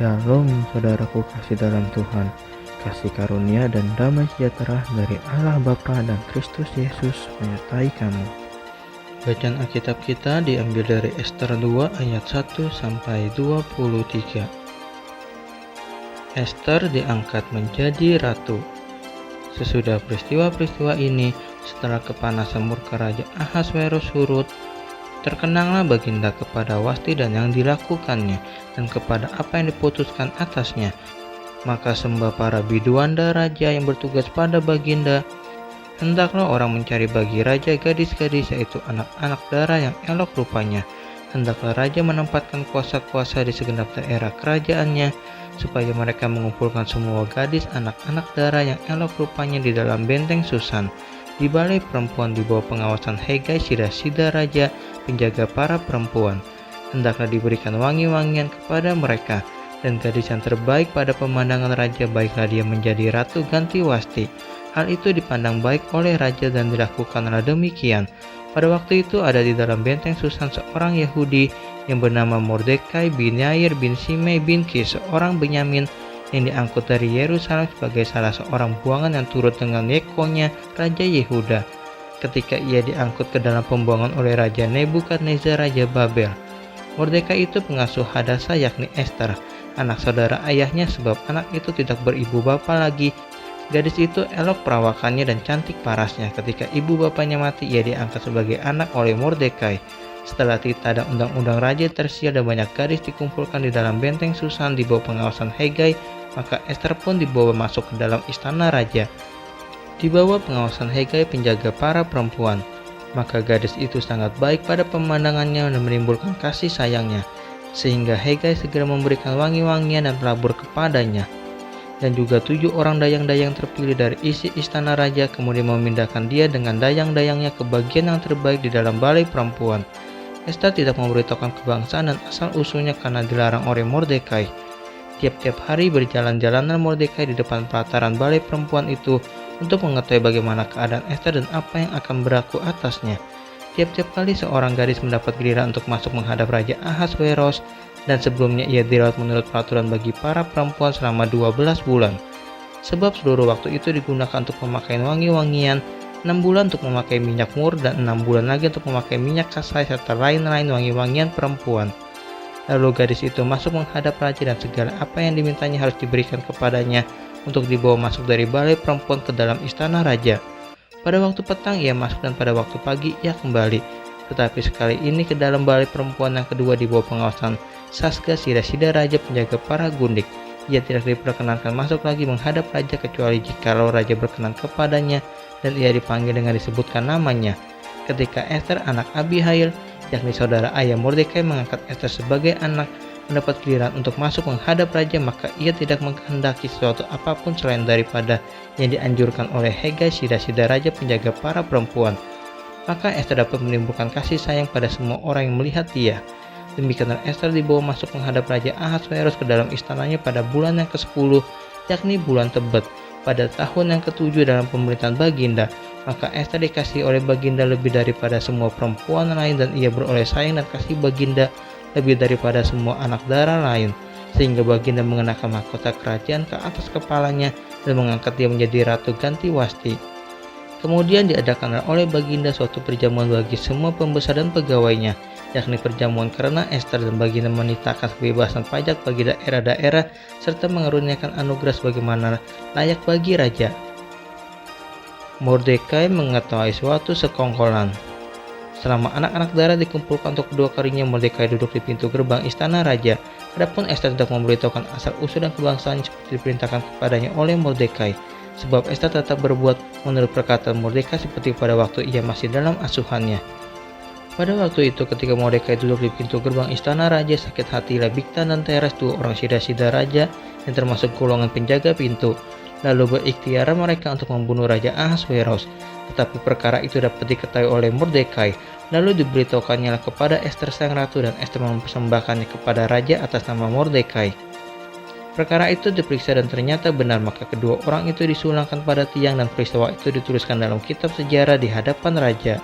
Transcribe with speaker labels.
Speaker 1: Shalom saudaraku kasih dalam Tuhan, kasih karunia dan damai sejahtera dari Allah Bapa dan Kristus Yesus menyertai kamu.
Speaker 2: Bacaan Alkitab kita diambil dari Ester 2 ayat 1 sampai 23. Ester diangkat menjadi ratu. Sesudah peristiwa-peristiwa ini, setelah kepanasan murka Raja Ahasverus surut, terkenanglah Baginda kepada Wasti dan yang dilakukannya, dan kepada apa yang diputuskan atasnya. Maka sembah para biduanda raja yang bertugas pada Baginda. Hendaklah orang mencari bagi raja gadis-gadis, yaitu anak-anak dara yang elok rupanya. Hendaklah raja menempatkan kuasa-kuasa di segenap daerah kerajaannya, supaya mereka mengumpulkan semua gadis anak-anak dara yang elok rupanya di dalam benteng Susan, di balai perempuan di bawah pengawasan Hegai Sida raja, penjaga para perempuan. Hendaklah diberikan wangi-wangian kepada mereka, dan gadis yang terbaik pada pemandangan raja, baiklah dia menjadi ratu ganti Wasti. Hal itu dipandang baik oleh raja dan dilakukanlah demikian. Pada waktu itu ada di dalam benteng Susan seorang Yahudi yang bernama Mordekai bin Yair bin Simei bin Kis, seorang Benyamin yang diangkut dari Yerusalem sebagai salah seorang buangan yang turut dengan Yekonya, Raja Yehuda. Ketika ia diangkut ke dalam pembuangan oleh Raja Nebukadnezar, Raja Babel. Mordekai itu pengasuh Hadasa, yakni Ester, anak saudara ayahnya, sebab anak itu tidak beribu bapa lagi. Gadis itu elok perawakannya dan cantik parasnya. Ketika ibu bapanya mati, ia diangkat sebagai anak oleh Mordekai. Setelah tidak ada undang-undang raja tersiar dan banyak gadis dikumpulkan di dalam benteng Susan di bawah pengawasan Hegai, maka Ester pun dibawa masuk ke dalam istana raja, di bawah pengawasan Hegai, penjaga para perempuan. Maka gadis itu sangat baik pada pemandangannya dan menimbulkan kasih sayangnya, sehingga Hegai segera memberikan wangi-wangian dan pelabur kepadanya. Dan juga 7 orang dayang-dayang terpilih dari isi istana raja kemudian memindahkan dia dengan dayang-dayangnya ke bagian yang terbaik di dalam balai perempuan. Ester tidak memberitahukan kebangsaan dan asal-usulnya karena dilarang oleh Mordekai. Tiap-tiap hari berjalan-jalanan Mordekai di depan pelataran balai perempuan itu untuk mengetahui bagaimana keadaan Ester dan apa yang akan berlaku atasnya. Tiap-tiap kali seorang gadis mendapat giliran untuk masuk menghadap Raja Ahasverus, dan sebelumnya ia dirawat menurut peraturan bagi para perempuan selama 12 bulan. Sebab seluruh waktu itu digunakan untuk pemakaian wangi-wangian, 6 bulan untuk memakai minyak mur, dan 6 bulan lagi untuk memakai minyak sasai serta lain-lain wangi-wangian perempuan. Lalu gadis itu masuk menghadap raja dan segala apa yang dimintanya harus diberikan kepadanya untuk dibawa masuk dari balai perempuan ke dalam istana raja. Pada waktu petang ia masuk dan pada waktu pagi ia kembali. Tetapi sekali ini ke dalam balai perempuan yang kedua di bawah pengawasan Sasga Sida raja, penjaga para gundik. Ia tidak diperkenankan masuk lagi menghadap raja kecuali jikalau raja berkenan kepadanya dan ia dipanggil dengan disebutkan namanya. Ketika Ester anak Abihail, yakni saudara ayah Mordekai, mengangkat Ester sebagai anak, mendapat giliran untuk masuk menghadap raja, maka ia tidak menghendaki sesuatu apapun selain daripada yang dianjurkan oleh Hegai Sida raja, penjaga para perempuan. Maka Ester dapat menimbulkan kasih sayang pada semua orang yang melihat dia. Demikianlah Ester dibawa masuk menghadap Raja Ahasverus ke dalam istananya pada bulan yang ke-10, yakni bulan Tebet, pada tahun yang ke-7 dalam pemerintahan Baginda. Maka Ester dikasihi oleh Baginda lebih daripada semua perempuan lain, dan ia beroleh sayang dan kasih Baginda lebih daripada semua anak dara lain, sehingga Baginda mengenakan mahkota kerajaan ke atas kepalanya dan mengangkat dia menjadi ratu ganti Wasti. Kemudian diadakanlah oleh Baginda suatu perjamuan bagi semua pembesar dan pegawainya, yakni perjamuan karena Ester, dan Baginda menitahkan kebebasan pajak bagi daerah-daerah serta mengaruniakan anugerah sebagaimana layak bagi raja. Mordekai mengetahui suatu sekongkolan. Selama anak-anak dara dikumpulkan untuk kedua kalinya, Mordekai duduk di pintu gerbang istana raja. Adapun Ester tidak memberitahukan asal-usul dan kebangsaan seperti diperintahkan kepadanya oleh Mordekai, sebab Ester tetap berbuat menurut perkataan Mordekai seperti pada waktu ia masih dalam asuhannya. Pada waktu itu ketika Mordekai duduk di pintu gerbang istana raja, sakit hatilah Bigtan dan Teres, 2 orang Sida raja yang termasuk golongan penjaga pintu. Lalu berikhtiar mereka untuk membunuh Raja Ahasverus. Tetapi perkara itu dapat diketahui oleh Mordekai. Lalu diberitahukannya kepada Ester sang ratu, dan Ester mempersembahkannya kepada raja atas nama Mordekai. Perkara itu diperiksa dan ternyata benar, maka kedua orang itu disulangkan pada tiang, dan peristiwa itu dituliskan dalam kitab sejarah di hadapan raja.